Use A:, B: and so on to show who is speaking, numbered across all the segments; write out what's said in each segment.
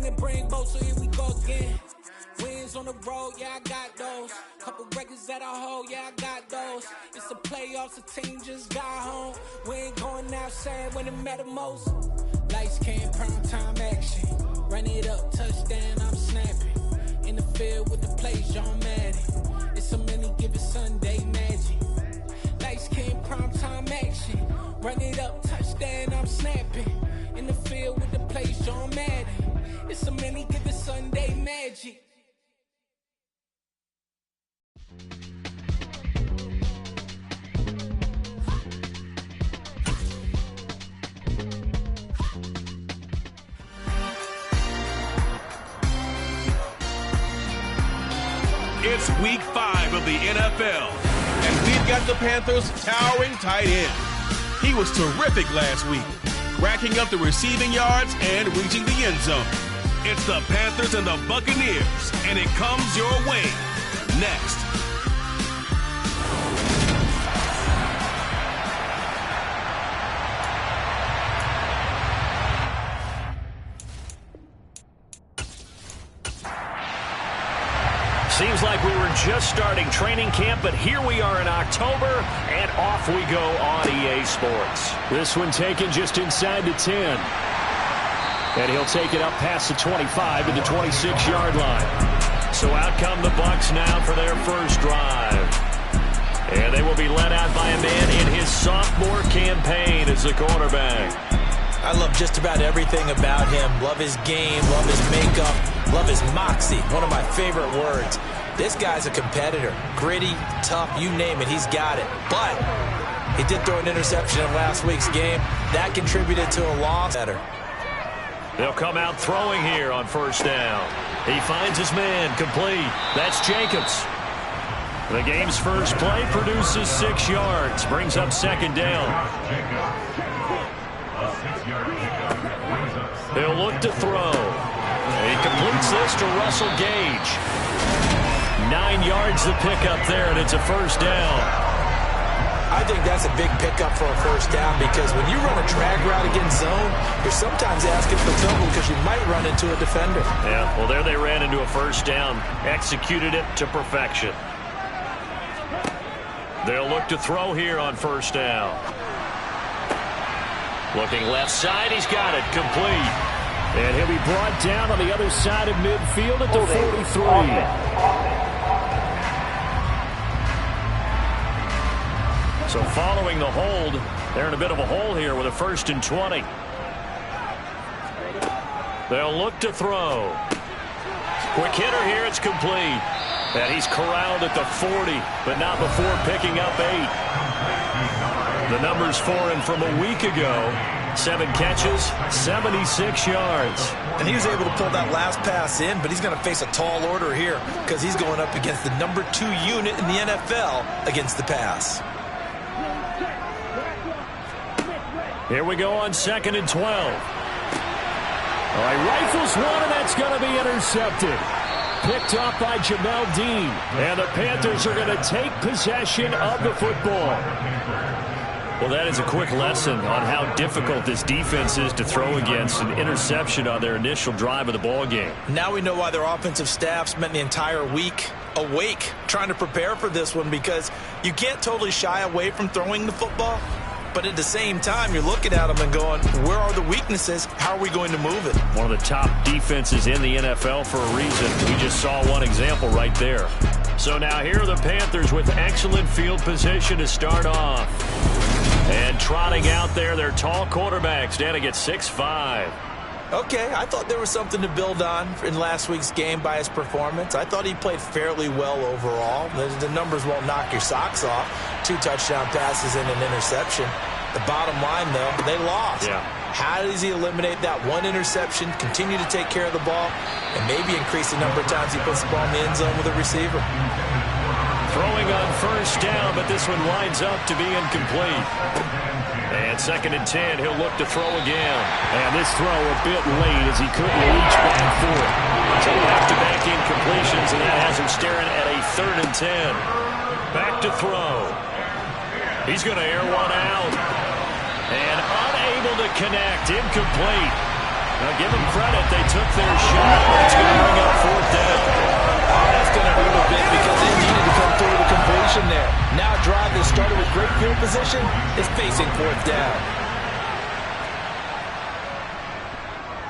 A: and bring both, so here we go again. Wins on the road, yeah, I got those. Couple records that I hold, yeah, I got those. It's the playoffs, the team just got home. We ain't going outside when it matter most. Lights came, prime time action. Run it up, touchdown, I'm snapping. In the field with the plays, John Madden. It's a many given Sunday magic. Lights came, prime time action. Run it up, touchdown, I'm snapping. In the field with the plays, John Madden. It's a many given Sunday magic.
B: It's week 5 of the NFL, and we've got the Panthers' towering tight end. He was terrific last week, racking up the receiving yards and reaching the end zone. It's the Panthers and the Buccaneers, and it comes your way next.
C: Seems like we were just starting training camp, but here we are in October, and off we go on EA Sports. This one taken just inside the 10. And he'll take it up past the 25 to the 26-yard line. So out come the Bucs now for their first drive. And they will be led out by a man in his sophomore campaign as a quarterback.
D: I love just about everything about him. Love his game, love his makeup, love his moxie. One of my favorite words. This guy's a competitor. Gritty, tough, you name it, he's got it. But he did throw an interception in last week's game. That contributed to a loss.
C: They'll come out throwing here on first down. He finds his man, complete. That's Jacobs. The game's first play produces 6 yards, brings up second down. He'll look to throw. He completes this to Russell Gage. 9 yards to pick up there, and it's a first down.
D: I think that's a big pickup for a first down because when you run a drag route against zone, you're sometimes asking for trouble because you might run into a defender.
C: Yeah, well, there they ran into a first down. Executed it to perfection. They'll look to throw here on first down. Looking left side, he's got it, complete. And he'll be brought down on the other side of midfield at the 43. So following the hold, they're in a bit of a hole here with a 1st and 20. They'll look to throw. Quick hitter here, it's complete. And he's corralled at the 40, but not before picking up 8. The numbers for him from a week ago, 7 catches, 76 yards.
D: And he was able to pull that last pass in, but he's going to face a tall order here because he's going up against the number 2 unit in the NFL against the pass.
C: Here we go on 2nd and 12. All right, rifles one, and that's going to be intercepted. Picked off by Jamel Dean. And the Panthers are going to take possession of the football. Well, that is a quick lesson on how difficult this defense is to throw against an interception on their initial drive of the ball game.
D: Now we know why their offensive staff spent the entire week awake trying to prepare for this one, because you can't totally shy away from throwing the football. But at the same time, you're looking at them and going, where are the weaknesses? How are we going to move it?
C: One of the top defenses in the NFL for a reason. We just saw one example right there. So now here are the Panthers with excellent field position to start off. And trotting out there, their tall quarterback standing at 6'5".
D: Okay, I thought there was something to build on in last week's game by his performance. I thought he played fairly well overall. The numbers won't knock your socks off. 2 touchdown passes and an interception. The bottom line, though, they lost.
C: Yeah.
D: How does he eliminate that one interception, continue to take care of the ball, and maybe increase the number of times he puts the ball in the end zone with a receiver?
C: Throwing on first down, but this one winds up to be incomplete. And 2nd and 10, he'll look to throw again. And this throw a bit late as he couldn't reach back for it. So back-to-back incompletions, and that has him staring at a 3rd and 10. Back to throw. He's going to air one out. And unable to connect, incomplete. Now give them credit, they took their shot.
D: field position is facing fourth down.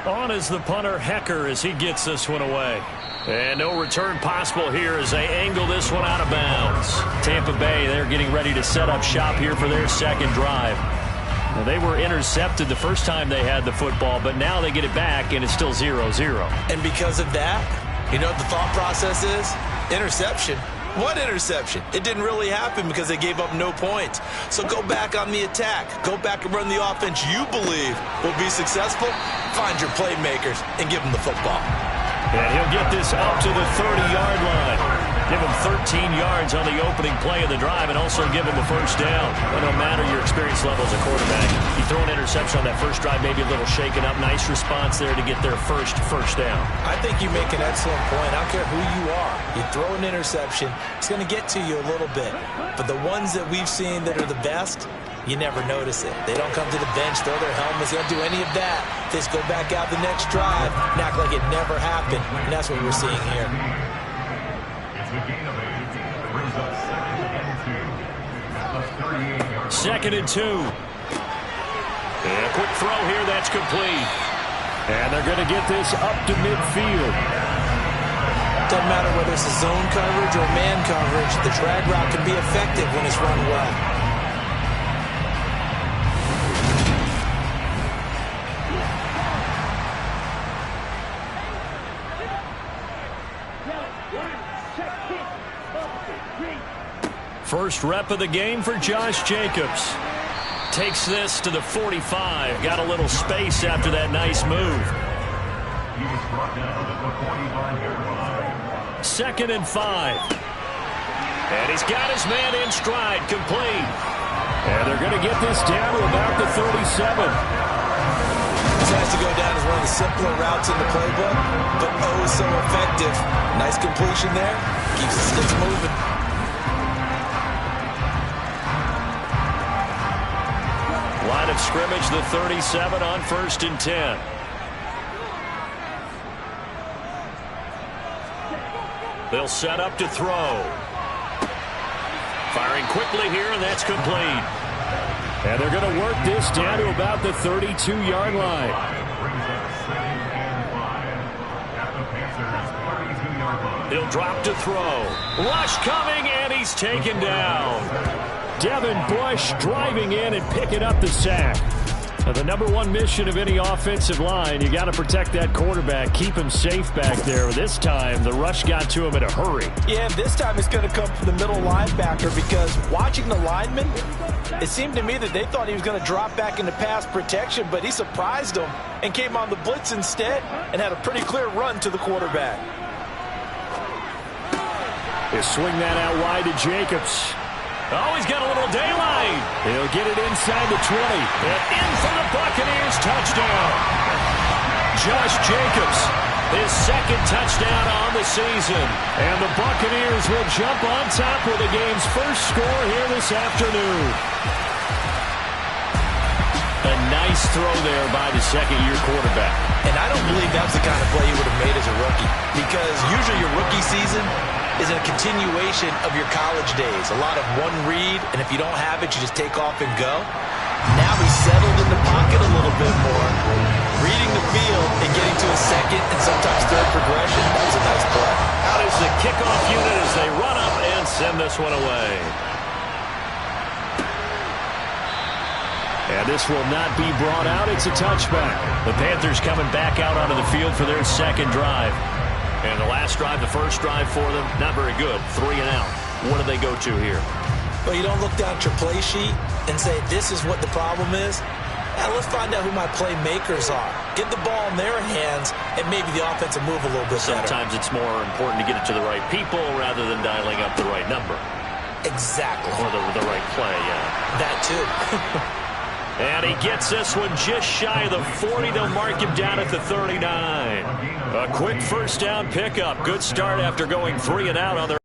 C: On is the punter, Hecker, as he gets this one away. And no return possible here as they angle this one out of bounds. Tampa Bay, they're getting ready to set up shop here for their second drive. Now, they were intercepted the first time they had the football, but now they get it back, and it's still 0-0.
D: And because of that, you know what the thought process is? Interception. What interception? It didn't really happen because they gave up no points. So go back on the attack. Go back and run the offense you believe will be successful. Find your playmakers and give them the football.
C: And he'll get this up to the 30-yard line. Give him 13 yards on the opening play of the drive and also give him a first down. But no matter your experience level as a quarterback, you throw an interception on that first drive, maybe a little shaken up. Nice response there to get their first down.
D: I think you make an excellent point. I don't care who you are. You throw an interception, it's going to get to you a little bit. But the ones that we've seen that are the best, you never notice it. They don't come to the bench, throw their helmets. They don't do any of that. They just go back out the next drive and act like it never happened. And that's what we're seeing here.
C: Second and 2. And a quick throw here, that's complete. And they're going to get this up to midfield.
D: Doesn't matter whether it's a zone coverage or man coverage, the drag route can be effective when it's run well.
C: First rep of the game for Josh Jacobs. Takes this to the 45. Got a little space after that nice move. Second and 5. And he's got his man in stride, complete. And they're going to get this down to about the 37.
D: This has to go down as one of the simpler routes in the playbook, but oh so effective. Nice completion there. Keeps the sticks moving.
C: Line of scrimmage, the 37 on 1st and 10. They'll set up to throw. Firing quickly here, and that's complete. And they're going to work this down to about the 32-yard line. He'll drop to throw. Rush coming, and he's taken down. Devin Bush driving in and picking up the sack. Now, the number one mission of any offensive line, you got to protect that quarterback, keep him safe back there. This time, the rush got to him in a hurry.
D: Yeah, this time it's going to come from the middle linebacker because watching the lineman, it seemed to me that they thought he was going to drop back into pass protection, but he surprised them and came on the blitz instead and had a pretty clear run to the quarterback.
C: They swing that out wide to Jacobs. Oh, he's got a little daylight. He'll get it inside the 20. And in for the Buccaneers, touchdown. Josh Jacobs, his second touchdown on the season. And the Buccaneers will jump on top with the game's first score here this afternoon. A nice throw there by the second-year quarterback.
D: And I don't believe that was the kind of play he would have made as a rookie, because usually your rookie season is a continuation of your college days. A lot of one read, and if you don't have it, you just take off and go. Now he's settled in the pocket a little bit more, reading the field and getting to a second and sometimes third progression. That was a nice play.
C: Out is the kickoff unit as they run up and send this one away. And this will not be brought out. It's a touchback. The Panthers coming back out onto the field for their second drive. And the last drive, the first drive for them, not very good. 3 and out. What do they go to here?
D: Well, you don't look down at your play sheet and say, this is what the problem is. Now, let's find out who my playmakers are. Get the ball in their hands, and maybe the offense will move a little bit better.
C: Sometimes it's more important to get it to the right people rather than dialing up the right number.
D: Exactly.
C: Or the right play, yeah.
D: That, too.
C: And he gets this one just shy of the 40. They'll mark him down at the 39. A quick first down pickup. Good start after going 3 and out on their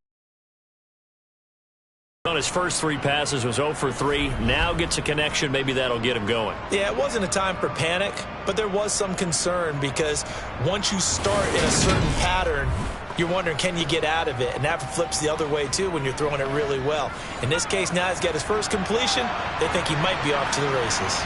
C: on his first 3 passes was 0 for 3. Now gets a connection. Maybe that'll get him going.
D: Yeah, it wasn't a time for panic, but there was some concern because once you start in a certain pattern, you're wondering, can you get out of it? And that flips the other way, too, when you're throwing it really well. In this case, now he's got his first completion. They think he might be off to the races.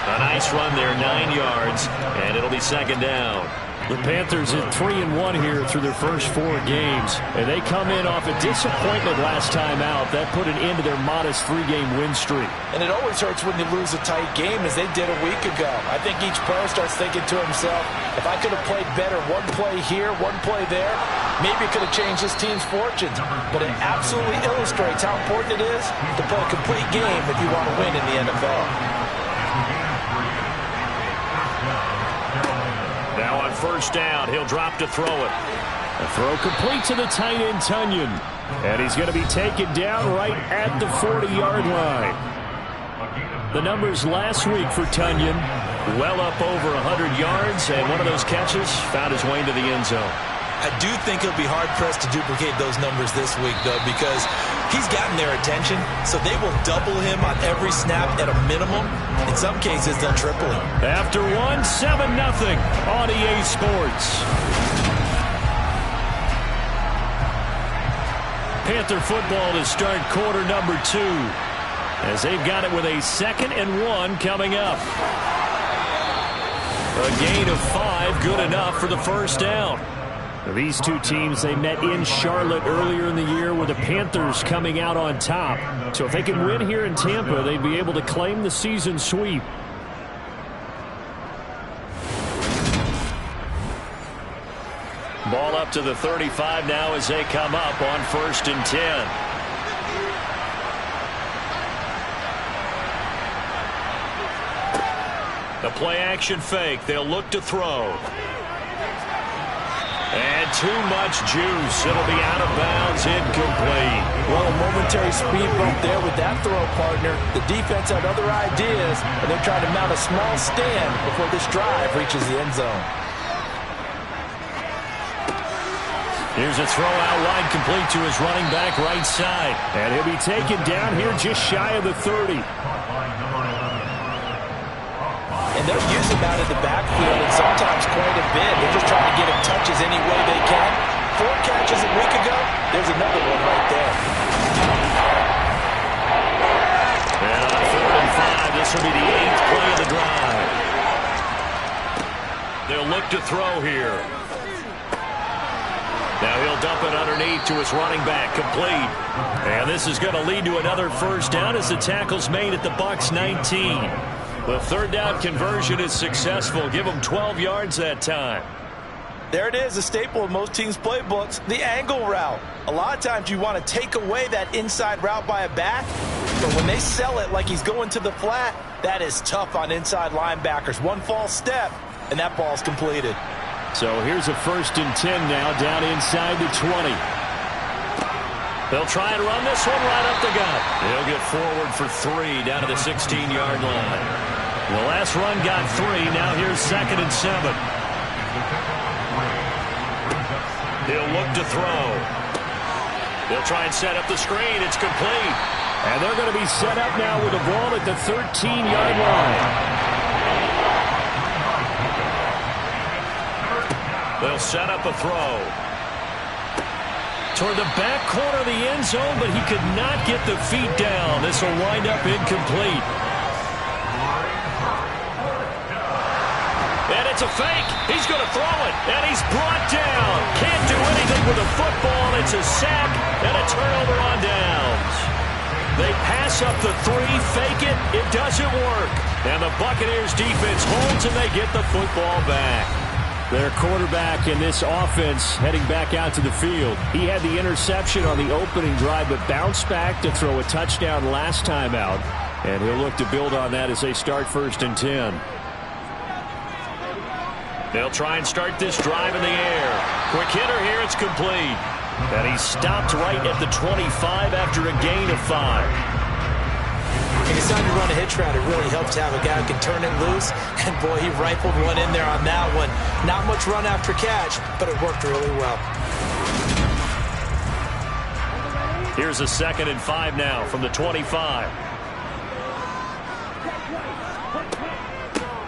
C: A nice run there, 9 yards, and it'll be second down.
E: The Panthers at 3-1 here through their first 4 games, and they come in off a disappointment last time out. That put an end to their modest 3-game win streak.
D: And it always hurts when you lose a tight game, as they did a week ago. I think each player starts thinking to himself, if I could have played better one play here, one play there, maybe it could have changed this team's fortunes. But it absolutely illustrates how important it is to play a complete game if you want to win in the NFL.
C: Now on first down, he'll drop to throw it.
E: A throw complete to the tight end, Tunyon. And he's going to be taken down right at the 40-yard line. The numbers last week for Tunyon, well up over 100 yards, and one of those catches found his way into the end zone.
D: I do think he'll be hard-pressed to duplicate those numbers this week, though, because he's gotten their attention, so they will double him on every snap at a minimum. In some cases, they'll triple him.
E: After 1, 7-0 on EA Sports. Panther football to start quarter number 2, as they've got it with a 2nd and 1 coming up. A gain of 5, good enough for the first down. These two teams, they met in Charlotte earlier in the year with the Panthers coming out on top. So if they can win here in Tampa, they'd be able to claim the season sweep.
C: Ball up to the 35 now as they come up on 1st and 10. The play action fake. They'll look to throw. And too much juice. It'll be out of bounds, incomplete.
D: Well, a momentary speed bump there with that throw, partner. The defense had other ideas, and they're trying to mount a small stand before this drive reaches the end zone.
E: Here's a throw out wide, complete to his running back right side. And he'll be taken down here just shy of the 30.
D: And they'll use him out of the backfield, and sometimes quite a bit. They're just trying to get him touches any way they can. 4 catches a week ago. There's another one right there.
C: And on 4th and 5, this will be the 8th play of the drive. They'll look to throw here. Now he'll dump it underneath to his running back, complete. And this is going to lead to another first down as the tackle's made at the Bucs 19. The 3rd down conversion is successful. Give them 12 yards that time.
D: There it is, a staple of most teams' playbooks, the angle route. A lot of times you want to take away that inside route by a back, but when they sell it like he's going to the flat, that is tough on inside linebackers. One false step, and that ball's completed.
E: So here's a 1st and 10 now, down inside the 20.
C: They'll try and run this one right up the gut. He'll get forward for 3 down to the 16-yard line.
E: The last run got 3. Now here's 2nd and 7.
C: He'll look to throw. They'll try and set up the screen. It's complete.
E: And they're going to be set up now with the ball at the 13-yard line.
C: They'll set up a throw.
E: Toward the back corner of the end zone, but he could not get the feet down. This will wind up incomplete.
C: And it's a fake. He's going to throw it, and he's brought down. Can't do anything with the football. It's a sack and a turnover on downs. They pass up the 3, fake it. It doesn't work. And the Buccaneers defense holds, and they get the football back.
E: Their quarterback in this offense heading back out to the field. He had the interception on the opening drive, but bounced back to throw a touchdown last time out. And he'll look to build on that as they start 1st and 10.
C: They'll try and start this drive in the air. Quick hitter here, it's complete. And he stopped right at the 25 after a gain of 5.
D: It's time to run a hitch route. It really helps to have a guy who can turn it loose. And, boy, he rifled one in there on that one. Not much run after catch, but it worked really well.
C: Here's a 2nd and 5 now from the 25.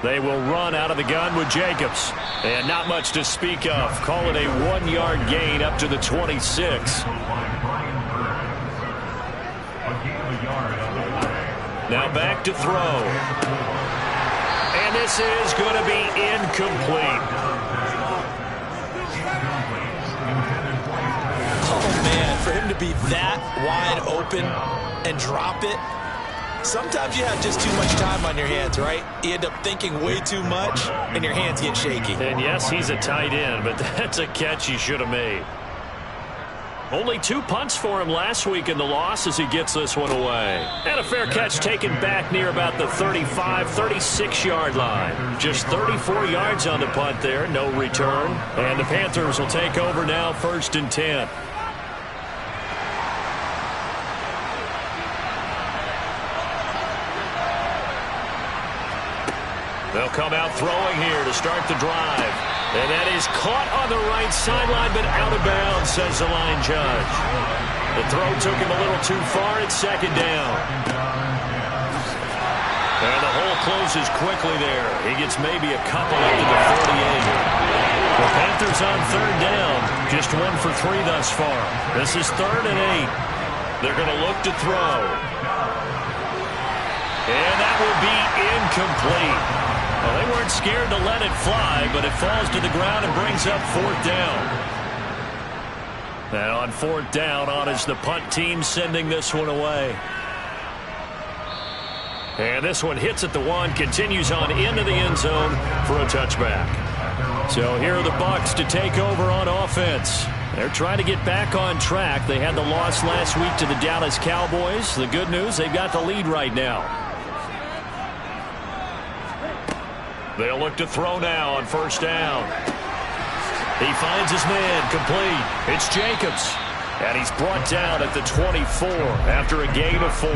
E: They will run out of the gun with Jacobs. And not much to speak of. Call it a 1-yard gain up to the 26. Now back to throw. And this is going to be incomplete.
D: Oh, man, for him to be that wide open and drop it. Sometimes you have just too much time on your hands, right? You end up thinking way too much, and your hands get shaky.
E: And yes, he's a tight end, but that's a catch he should have made. Only 2 punts for him last week in the loss as he gets this one away. And a fair catch taken back near about the 35, 36-yard line. Just 34 yards on the punt there, no return. And the Panthers will take over now, 1st and 10. They'll come out throwing here to start the drive. And that is caught on the right sideline, but out of bounds, says the line judge. The throw took him a little too far at 2nd down. And the hole closes quickly there. He gets maybe a couple up to the 48. The Panthers on 3rd down. Just 1 for 3 thus far. This is 3rd and 8. They're going to look to throw. And that will be incomplete. Well, they weren't scared to let it fly, but it falls to the ground and brings up 4th down. And on 4th down, on is the punt team sending this one away. And this one hits at the 1, continues on into the end zone for a touchback. So here are the Bucs to take over on offense. They're trying to get back on track. They had the loss last week to the Dallas Cowboys. The good news, they've got the lead right now. They'll look to throw now on 1st down. He finds his man complete. It's Jacobs. And he's brought down at the 24 after a gain of 4.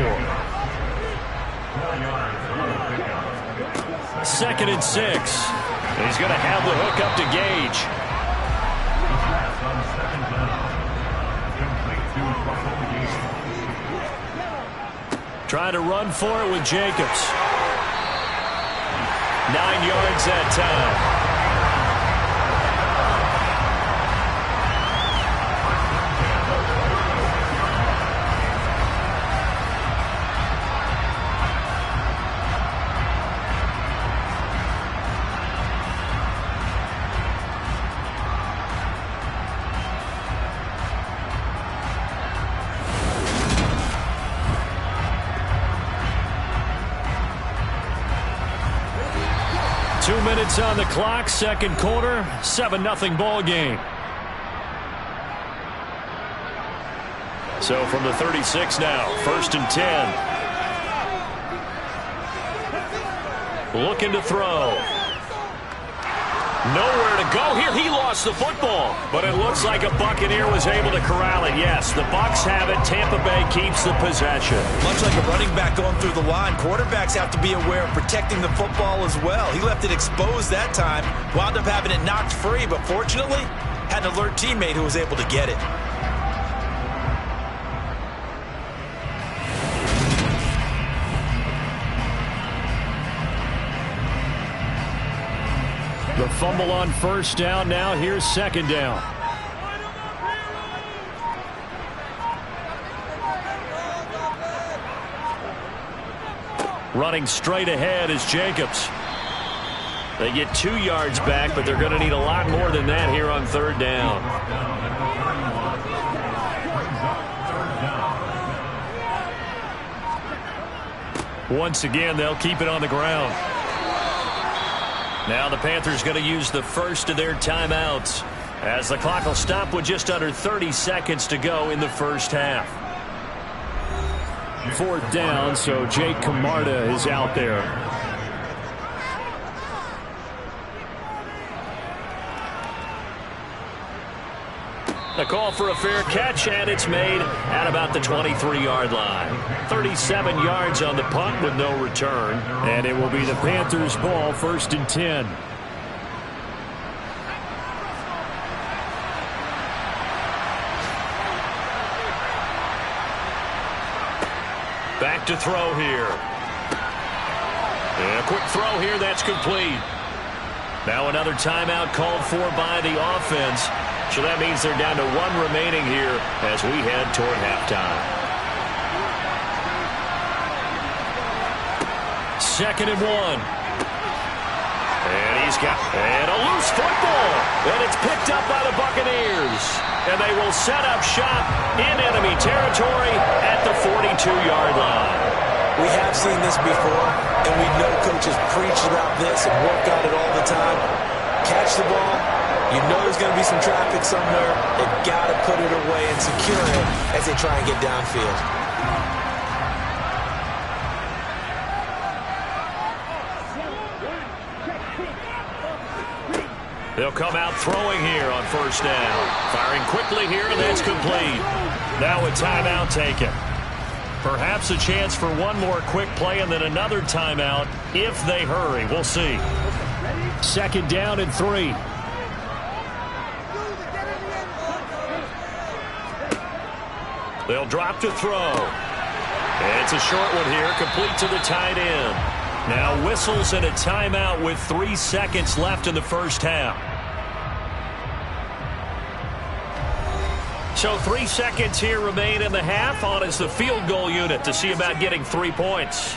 E: 2nd and 6. He's going to have the hook up to Gage. Trying to run for it with Jacobs. 9 yards that time. Minutes on the clock, 2nd quarter, 7-0 ball game. So from the 36 now, 1st and 10. Looking to throw. Nowhere to go here. He lost the football, but it looks like a Buccaneer was able to corral it. Yes, the Bucs have it. Tampa Bay keeps the possession.
D: Much like a running back going through the line, quarterbacks have to be aware of protecting the football as well. He left it exposed that time, wound up having it knocked free, but fortunately had an alert teammate who was able to get it.
E: The fumble on 1st down. Now here's 2nd down. Running straight ahead is Jacobs. They get 2 yards back, but they're going to need a lot more than that here on 3rd down. Once again, they'll keep it on the ground. Now the Panthers going to use the first of their timeouts as the clock will stop with just under 30 seconds to go in the 1st half. 4th down, so Jake Camarda is out there. The call for a fair catch, and it's made at about the 23-yard line. 37 yards on the punt with no return, and it will be the Panthers' ball, 1st and 10. Back to throw here.
C: A quick throw here, that's complete. Now another timeout called for by the offense. So that means they're down to one remaining here as we head toward halftime. 2nd and 1. And he's got a loose football. And it's picked up by the Buccaneers. And they will set up shop in enemy territory at the 42-yard line.
D: We have seen this before, and we know coaches preach about this and work on it all the time. Catch the ball. You know there's going to be some traffic somewhere. They've got to put it away and secure it as they try and get downfield.
C: They'll come out throwing here on 1st down. Firing quickly here, and that's complete. Now a timeout taken. Perhaps a chance for one more quick play and then another timeout if they hurry. We'll see.
E: 2nd down and 3.
C: They'll drop to throw. It's a short one here, complete to the tight end. Now whistles and a timeout with 3 seconds left in the first half. So 3 seconds here remain in the half. On is the field goal unit to see about getting 3 points.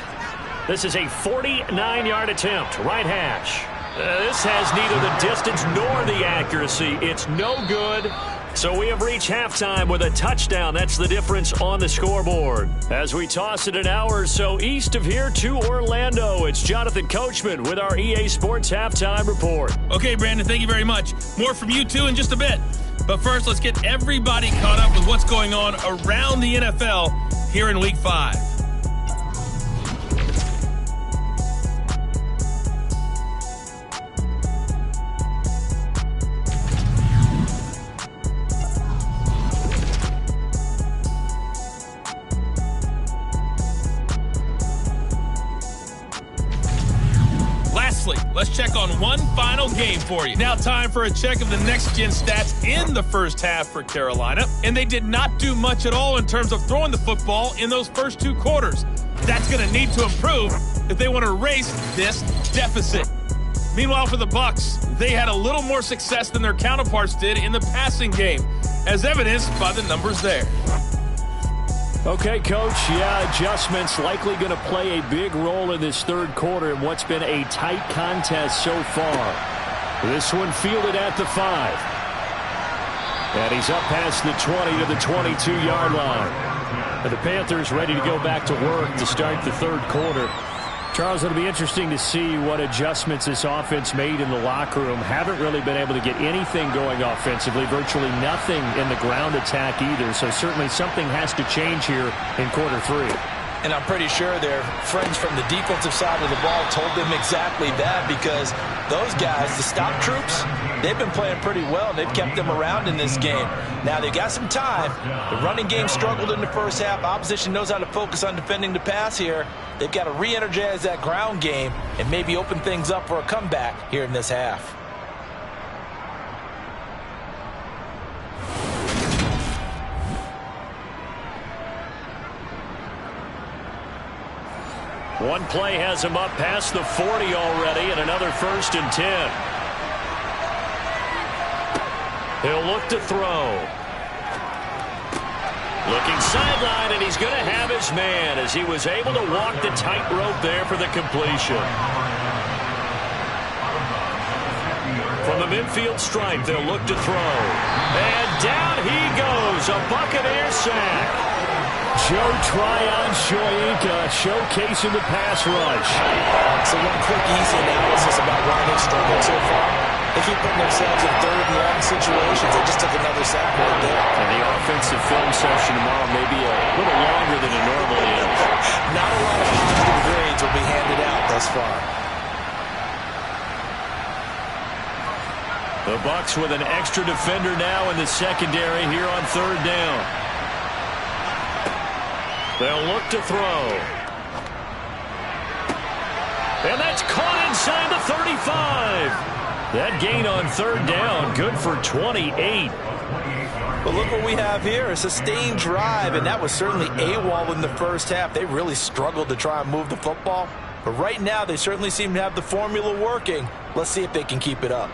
C: This is a 49-yard attempt, right hash. This has neither the distance nor the accuracy. It's no good. So we have reached halftime with a touchdown. That's the difference on the scoreboard. As we toss it an hour or so east of here to Orlando, it's Jonathan Coachman with our EA Sports Halftime Report.
B: Okay, Brandon, thank you very much. More from you two in just a bit. But first, let's get everybody caught up with what's going on around the NFL here in Week 5. Let's check on one final game for you. Now time for a check of the next-gen stats in the first half for Carolina. And they did not do much at all in terms of throwing the football in those first 2 quarters. That's going to need to improve if they want to erase this deficit. Meanwhile, for the Bucs, they had a little more success than their counterparts did in the passing game, as evidenced by the numbers there.
E: Okay, Coach, adjustments likely going to play a big role in this 3rd quarter in what's been a tight contest so far. This one fielded at the 5. And he's up past the 20 to the 22-yard line. And the Panthers ready to go back to work to start the 3rd quarter. Charles, it'll be interesting to see what adjustments this offense made in the locker room. Haven't really been able to get anything going offensively, virtually nothing in the ground attack either. So certainly something has to change here in quarter 3.
D: And I'm pretty sure their friends from the defensive side of the ball told them exactly that, because those guys, the stop troops, they've been playing pretty well. They've kept them around in this game. Now they've got some time. The running game struggled in the first half. Opposition knows how to focus on defending the pass here. They've got to re-energize that ground game and maybe open things up for a comeback here in this half.
C: One play has him up past the 40 already, and another 1st and 10. He'll look to throw. Looking sideline, and he's going to have his man as he was able to walk the tightrope there for the completion. From the midfield stripe, they'll look to throw. And down he goes, a Buccaneer sack.
E: Joe Tryon-Shoyinka showcasing the pass rush.
D: So one quick, easy analysis about why they've struggled so far. They keep putting themselves in 3rd and long situations. They just took another sack right there.
C: And the offensive film session tomorrow may be a little longer than it normally is.
D: Not a lot of positive grades will be handed out thus far.
C: The Bucs with an extra defender now in the secondary here on 3rd down. They'll look to throw. And that's caught inside the 35. That gain on 3rd down, good for 28.
D: But look what we have here, a sustained drive, and that was certainly AWOL in the first half. They really struggled to try and move the football. But right now, they certainly seem to have the formula working. Let's see if they can keep it up.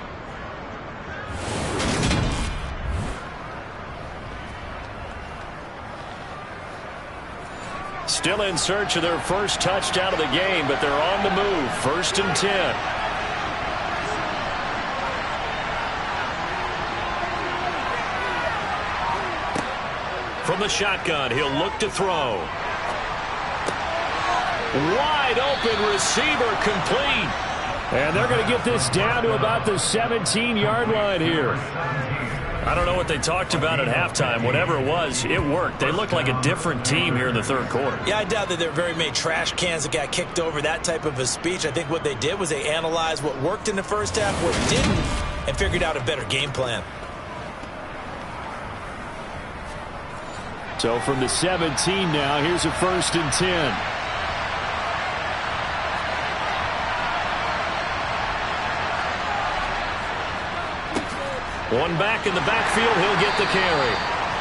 E: Still in search of their first touchdown of the game, but they're on the move. 1st and 10. From the shotgun, he'll look to throw. Wide open receiver, complete. And they're going to get this down to about the 17-yard line here. I don't know what they talked about at halftime. Whatever it was, it worked. They looked like a different team here in the third quarter.
D: Yeah, I doubt that there are very many trash cans that got kicked over, that type of a speech. I think what they did was they analyzed what worked in the first half, what didn't, and figured out a better game plan.
E: So from the 17 now, here's a 1st and 10. One back in the backfield, he'll get the carry.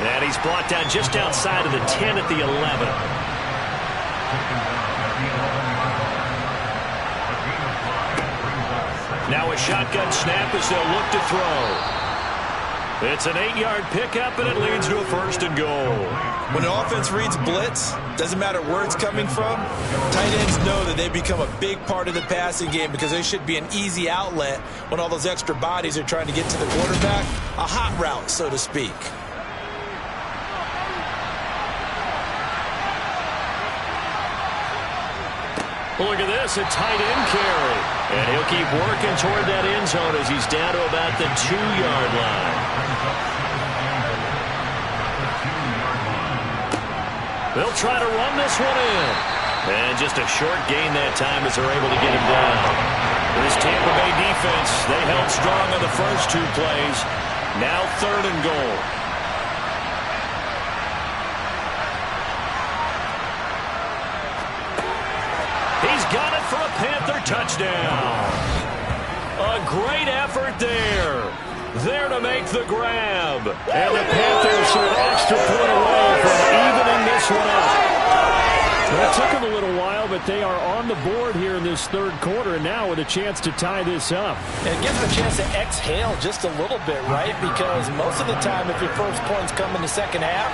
E: And he's brought down just outside of the 10 at the 11. Now a shotgun snap as they'll look to throw. It's an 8-yard pickup, and it leads to a 1st and goal.
D: When an offense reads blitz, doesn't matter where it's coming from, tight ends know that they become a big part of the passing game because they should be an easy outlet when all those extra bodies are trying to get to the quarterback. A hot route, so to speak.
E: Look at this, a tight end carry. And he'll keep working toward that end zone as he's down to about the 2-yard line. They'll try to run this one in. And just a short gain that time as they're able to get him down. This Tampa Bay defense, they held strong on the first 2 plays. Now 3rd and goal. He's got it for a Panther touchdown. A great effort there. There to make the grab. And the Panthers are an extra point away from evening this one up. Well, it took them a little while, but they are on the board here in this third quarter, and now with a chance to tie this up.
D: And it gives them a chance to exhale just a little bit, right? Because most of the time, if your first points come in the second half,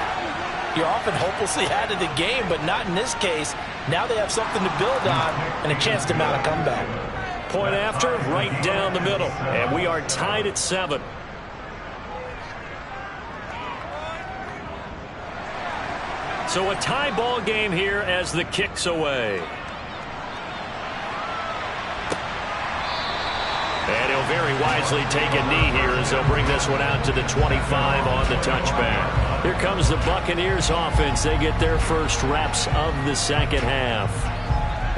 D: you're often hopelessly out of the game, but not in this case. Now they have something to build on and a chance to mount a comeback.
E: Point after, right down the middle. And we are tied at 7. So a tie ball game here as the kick's away. And he'll very wisely take a knee here as they'll bring this one out to the 25 on the touchback. Here comes the Buccaneers offense. They get their first reps of the second half.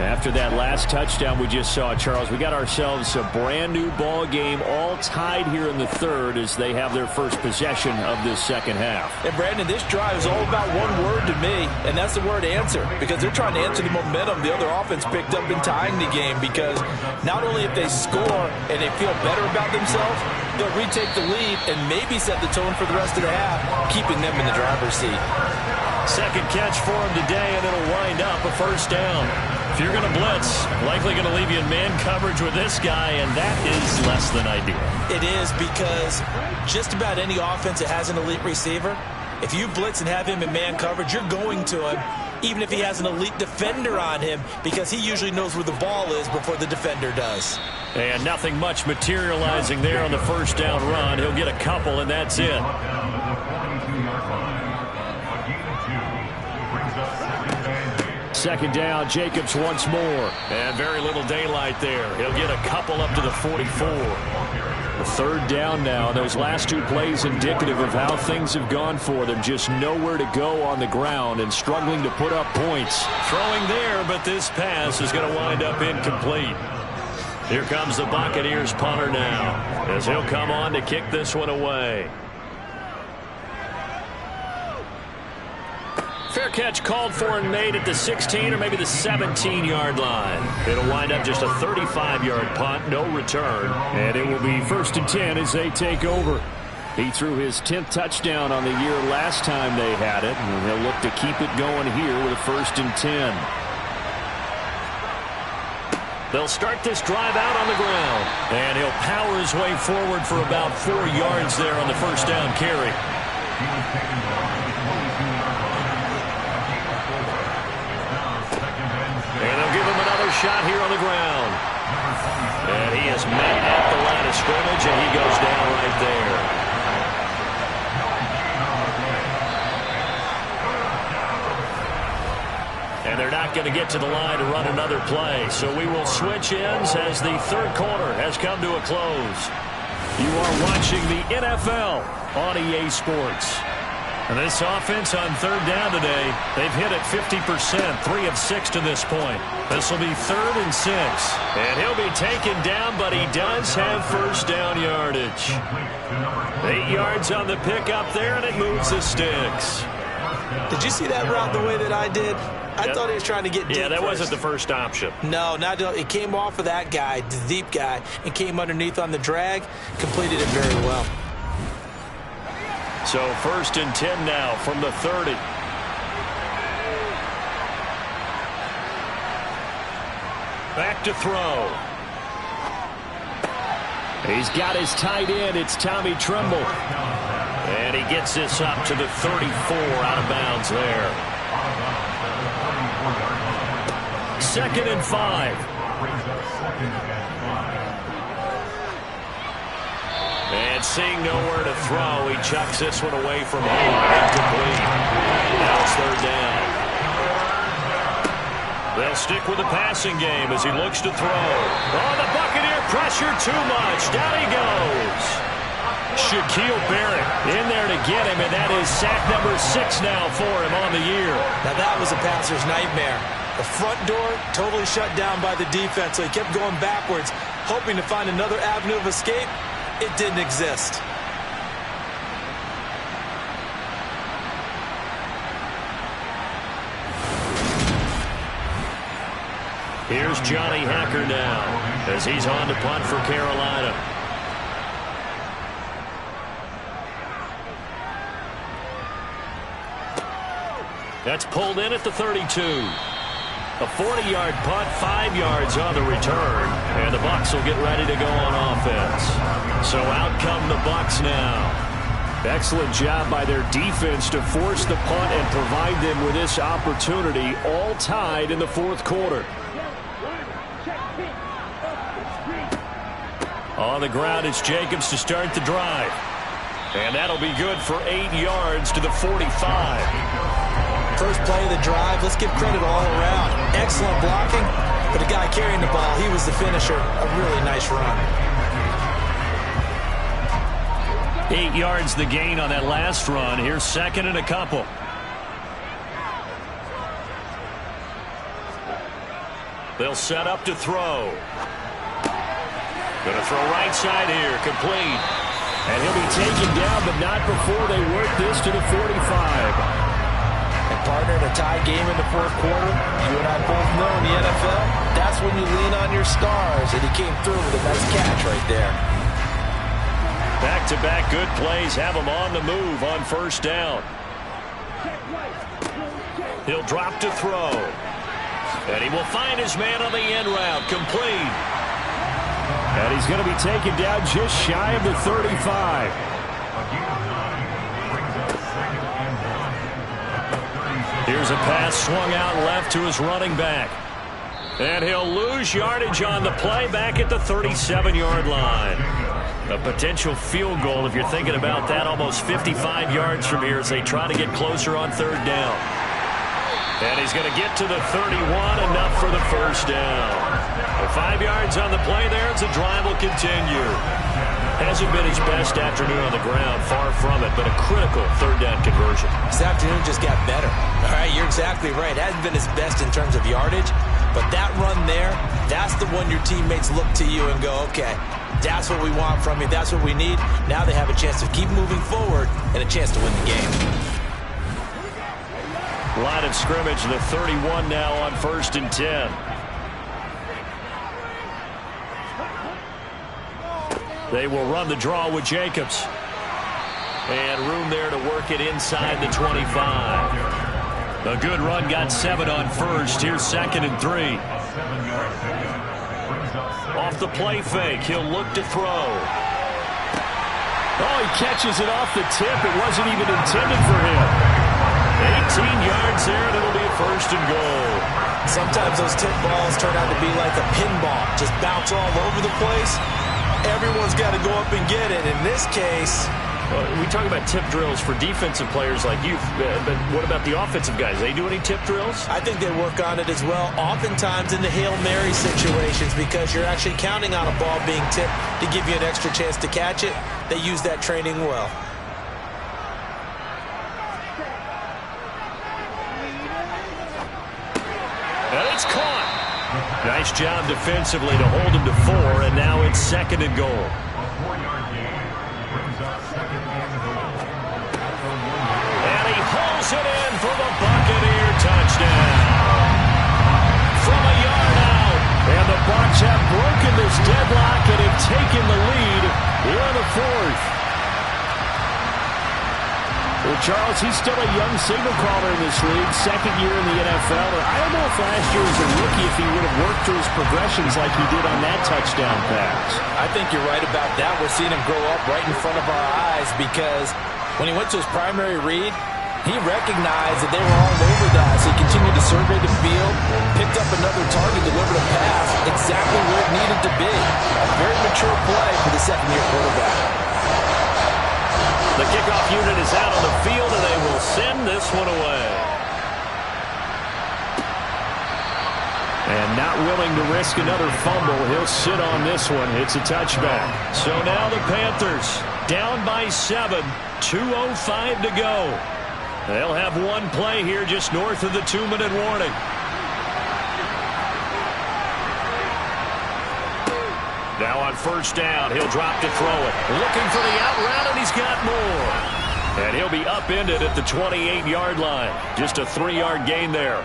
E: After that last touchdown we just saw, Charles, we got ourselves a brand new ball game, all tied here in the third as they have their first possession of this second half.
D: And Brandon, this drive is all about one word to me, and that's the word answer, because they're trying to answer the momentum the other offense picked up in tying the game, because not only if they score and they feel better about themselves, they'll retake the lead and maybe set the tone for the rest of the half, keeping them in the driver's seat.
E: Second catch for him today, and it'll wind up a first down. If you're going to blitz, likely going to leave you in man coverage with this guy, and that is less than ideal.
D: It is, because just about any offense that has an elite receiver, if you blitz and have him in man coverage, you're going to him, even if he has an elite defender on him, because he usually knows where the ball is before the defender does.
E: And nothing much materializing there on the first down run. He'll get a couple, and that's it. Second down, Jacobs once more. And very little daylight there. He'll get a couple up to the 44. The third down now. Those last 2 plays indicative of how things have gone for them. Just nowhere to go on the ground and struggling to put up points. Throwing there, but this pass is going to wind up incomplete. Here comes the Buccaneers punter now, as he'll come on to kick this one away. Fair catch called for and made at the 16 or maybe the 17-yard line. It'll wind up just a 35-yard punt, no return. And it will be 1st and 10 as they take over. He threw his 10th touchdown on the year last time they had it, and he'll look to keep it going here with a 1st and 10.
C: They'll start this drive out on the ground. And he'll power his way forward for about 4 yards there on the first down carry. And they'll give him another shot here on the ground. And he is met at the line of scrimmage, and he goes down right there. And they're not going to get to the line to run another play. So we will switch ends as the third quarter has come to a close. You are watching the NFL on EA Sports. And this offense on third down today, they've hit it 50%, 3 of 6 to this point. This will be 3rd and 6. And he'll be taken down, but he does have first down yardage. 8 yards on the pickup there, and it moves the sticks.
D: Did you see that route the way that I did? I thought he was trying to get deep.
C: Yeah, that
D: first.
C: wasn't the first option.
D: No, it came off of that guy, the deep guy, and came underneath on the drag, completed it very well.
C: So 1st and 10 now from the 30. Back to throw.
E: He's got his tight end. It's Tommy Tremble.
C: And he gets this up to the 34 out of bounds there. 2nd and 5. And seeing nowhere to throw, he chucks this one away from home. Incomplete. Now it's 3rd down. They'll stick with the passing game as he looks to throw. Oh, the Buccaneer pressure too much. Down he goes. Shaquille Barrett in there to get him, and that is sack number 6 now for him on the year.
D: Now that was a passer's nightmare. The front door totally shut down by the defense, so he kept going backwards, hoping to find another avenue of escape. It didn't exist.
C: Here's Johnny Hacker now as he's on to punt for Carolina. That's pulled in at the 32. A 40-yard punt, 5 yards on the return, and the Bucs will get ready to go on offense. So out come the Bucs now.
E: Excellent job by their defense to force the punt and provide them with this opportunity, all tied in the 4th quarter.
C: On the ground, it's Jacobs to start the drive. And that'll be good for 8 yards to the 45.
D: First play of the drive, let's give credit all around. Excellent blocking, but the guy carrying the ball, he was the finisher. A really nice run.
C: 8 yards the gain on that last run. Here's 2nd and a couple. They'll set up to throw. Going to throw right side here, complete.
E: And he'll be taken down, but not before they work this to the 45.
D: And partner, in a tie game in the 4th quarter, you and I both know in the NFL, that's when you lean on your stars, and he came through with a nice catch right there.
C: Back-to-back good plays have him on the move on 1st down. He'll drop to throw. And he will find his man on the end route, complete.
E: And he's going to be taken down just shy of the 35.
C: Here's a pass swung out left to his running back. And he'll lose yardage on the play back at the 37-yard line. A potential field goal, if you're thinking about that, almost 55 yards from here as they try to get closer on 3rd down. And he's going to get to the 31, enough for the first down. 5 yards on the play there as the drive will continue. Hasn't been his best afternoon on the ground, far from it, but a critical 3rd down conversion.
D: This afternoon just got better. All right, you're exactly right. Hasn't been his best in terms of yardage, but that run there, that's the one your teammates look to you and go, okay, that's what we want from you, that's what we need. Now they have a chance to keep moving forward and a chance to win the game.
C: Line of scrimmage, the 31 now on 1st and 10. They will run the draw with Jacobs. And room there to work it inside the 25. A good run, got 7 on 1st. Here's 2nd and 3. Off the play fake, he'll look to throw.
E: Oh, he catches it off the tip. It wasn't even intended for him.
C: 18 yards there, and it'll be a 1st and goal.
D: Sometimes those tip balls turn out to be like a pinball, just bounce all over the place. Everyone's got to go up and get it. In this case,
C: we talk about tip drills for defensive players like you, but what about the offensive guys? They do any tip drills?
D: I think they work on it as well, oftentimes in the Hail Mary situations, because you're actually counting on a ball being tipped to give you an extra chance to catch it. They use that training well.
C: And it's caught. Nice job defensively to hold him to 4, and now it's 2nd and goal. And he hauls it in for the Buccaneer touchdown. From a yard out.
E: And the Bucs have broken this deadlock and have taken the lead here in the 4th. Well, Charles, he's still a young signal caller in this league, 2nd year in the NFL. I don't know if last year as a rookie if he would have worked through his progressions like he did on that touchdown pass.
D: I think you're right about that. We're seeing him grow up right in front of our eyes because when he went to his primary read, he recognized that they were all over that, so he continued to survey the field, picked up another target, delivered a pass exactly where it needed to be. A very mature play for the 2nd-year quarterback.
C: The kickoff unit is out on the field, and they will send this one away.
E: And not willing to risk another fumble, he'll sit on this one. It's a touchback.
C: So now the Panthers down by 7, 2:05 to go. They'll have one play here just north of the 2-minute warning. Now on 1st down, he'll drop to throw it. Looking for the out route, and he's got more. And he'll be upended at the 28-yard line. Just a 3-yard gain there.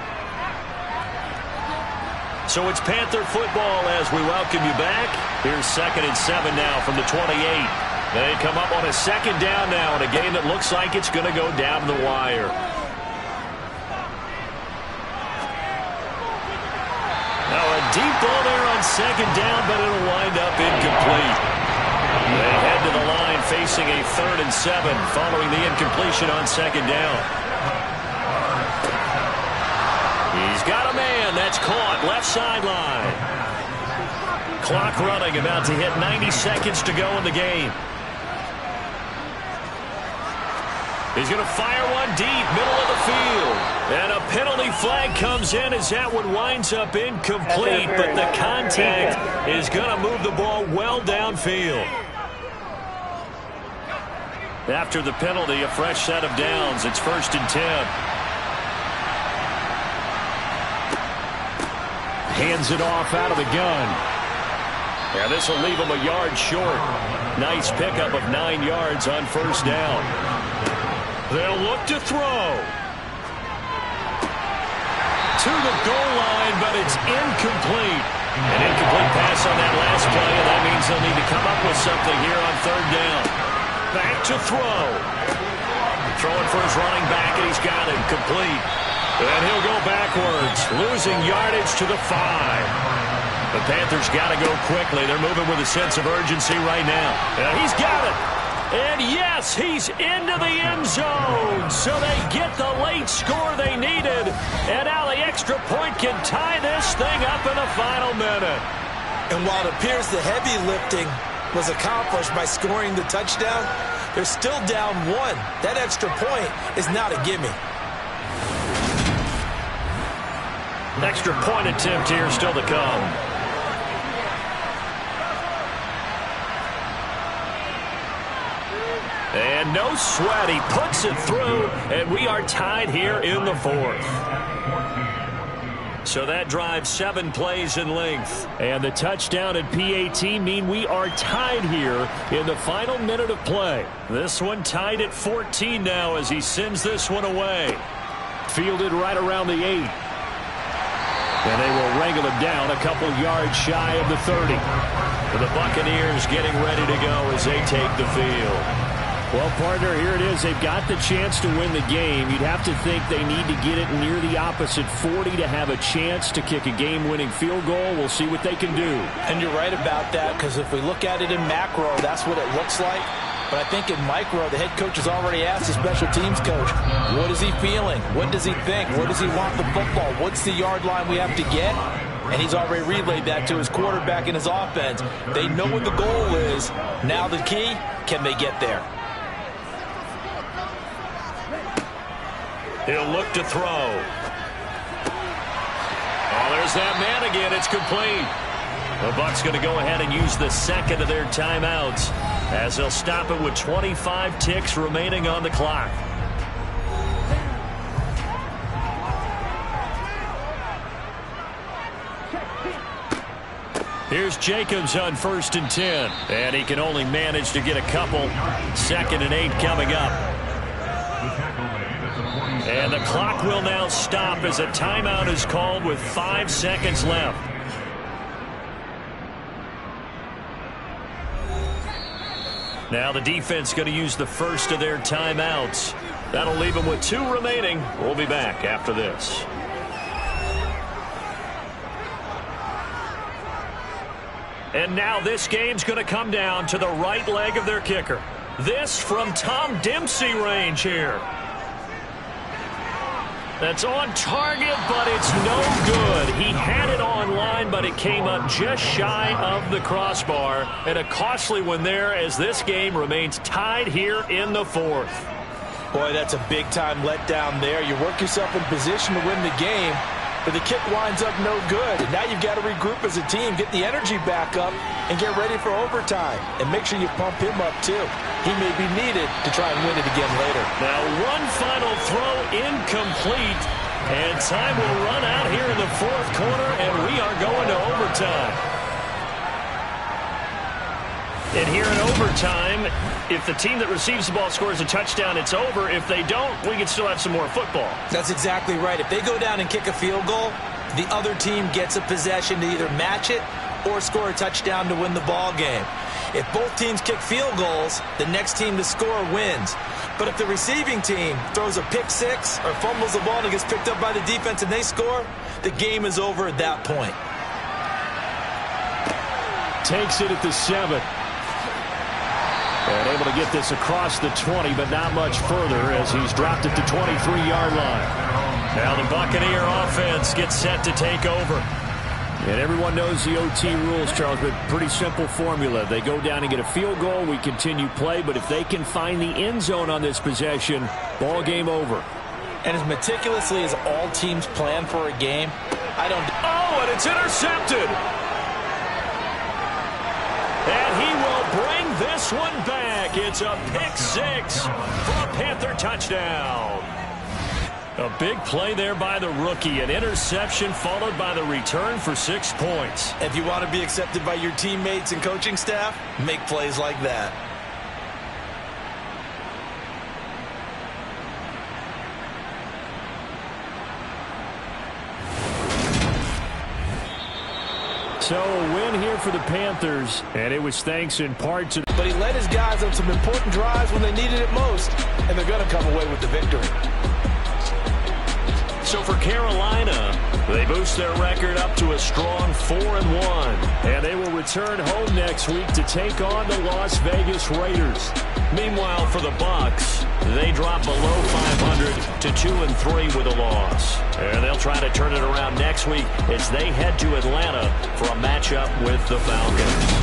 C: So it's Panther football as we welcome you back. Here's 2nd and 7 now from the 28. They come up on a 2nd down now in a game that looks like it's going to go down the wire. Now a deep ball there on 2nd down, but it'll wind up incomplete. They head to the line facing a 3rd and 7 following the incompletion on 2nd down. He's got a man. That's caught. Left sideline. Clock running, about to hit 90 seconds to go in the game. He's going to fire one deep, middle of the field. And a penalty flag comes in as that one winds up incomplete, but the contact is going to move the ball well downfield. After the penalty, a fresh set of downs. It's 1st and 10.
E: Hands it off out of the gun.
C: Yeah, this will leave him a yard short. Nice pickup of 9 yards on 1st down. They'll look to throw. To the goal line, but it's incomplete. An incomplete pass on that last play, and that means they'll need to come up with something here on 3rd down. Back to throw. Throwing for his running back, and he's got it complete. And he'll go backwards, losing yardage to the 5. The Panthers got to go quickly. They're moving with a sense of urgency right now. And he's got it. And yes, he's into the end zone. So they get the late score they needed. And now the extra point can tie this thing up in the final minute.
D: And while it appears the heavy lifting was accomplished by scoring the touchdown, they're still down 1. That extra point is not a gimme.
C: Extra point attempt here still to come. And no sweat, he puts it through, and we are tied here in the 4th. So that drives 7 plays in length.
E: And the touchdown and PAT mean we are tied here in the final minute of play.
C: This one tied at 14 now as he sends this one away.
E: Fielded right around the 8. And they will wrangle him down a couple yards shy of the 30.
C: The Buccaneers getting ready to go as they take the field.
E: Well, partner, here it is. They've got the chance to win the game. You'd have to think they need to get it near the opposite 40 to have a chance to kick a game-winning field goal. We'll see what they can do.
D: And you're right about that, because if we look at it in macro, that's what it looks like. But I think in micro, the head coach has already asked the special teams coach, what is he feeling? What does he think? Where does he want the football? What's the yard line we have to get? And he's already relayed that to his quarterback and his offense. They know what the goal is. Now the key, can they get there?
C: He'll look to throw. Oh, there's that man again. It's complete. The Bucs going to go ahead and use the second of their timeouts as they'll stop it with 25 ticks remaining on the clock. Here's Jacobs on 1st and 10. And he can only manage to get a couple. 2nd and 8 coming up. And the clock will now stop as a timeout is called with 5 seconds left. Now the defense going to use the first of their timeouts. That'll leave them with 2 remaining. We'll be back after this. And now this game's going to come down to the right leg of their kicker. This from Tom Dempsey range here. That's on target, but it's no good. He had it on line, but it came up just shy of the crossbar. And a costly one there as this game remains tied here in the 4th.
D: Boy, that's a big-time letdown there. You work yourself in position to win the game, but the kick winds up no good. And now you've got to regroup as a team, get the energy back up, and get ready for overtime. And make sure you pump him up, too. He may be needed to try and win it again later.
C: Now one final throw incomplete. And time will run out here in the 4th quarter, and we are going to overtime. And here in overtime, if the team that receives the ball scores a touchdown, it's over. If they don't, we can still have some more football.
D: That's exactly right. If they go down and kick a field goal, the other team gets a possession to either match it or score a touchdown to win the ball game. If both teams kick field goals, the next team to score wins. But if the receiving team throws a pick six or fumbles the ball and it gets picked up by the defense and they score, the game is over at that point.
E: Takes it at the 7. And able to get this across the 20, but not much further as he's dropped it to 23-yard line.
C: Now the Buccaneer offense gets set to take over.
E: And everyone knows the OT rules, Charles, but pretty simple formula. They go down and get a field goal, we continue play, but if they can find the end zone on this possession, ball game over.
D: And as meticulously as all teams plan for a game, I don't...
C: Oh, and it's intercepted! And he will bring this one back. It's a pick six for a Panther touchdown. A big play there by the rookie. An interception followed by the return for 6 points.
D: If you want to be accepted by your teammates and coaching staff, make plays like that.
E: So a win here for the Panthers, and it was thanks in part to...
D: But he led his guys on some important drives when they needed it most, and they're going to come away with the victory.
C: So for Carolina, they boost their record up to a strong 4-1.
E: And they will return home next week to take on the Las Vegas Raiders.
C: Meanwhile, for the Bucs, they drop below 500 to 2-3 with a loss. And they'll try to turn it around next week as they head to Atlanta for a matchup with the Falcons.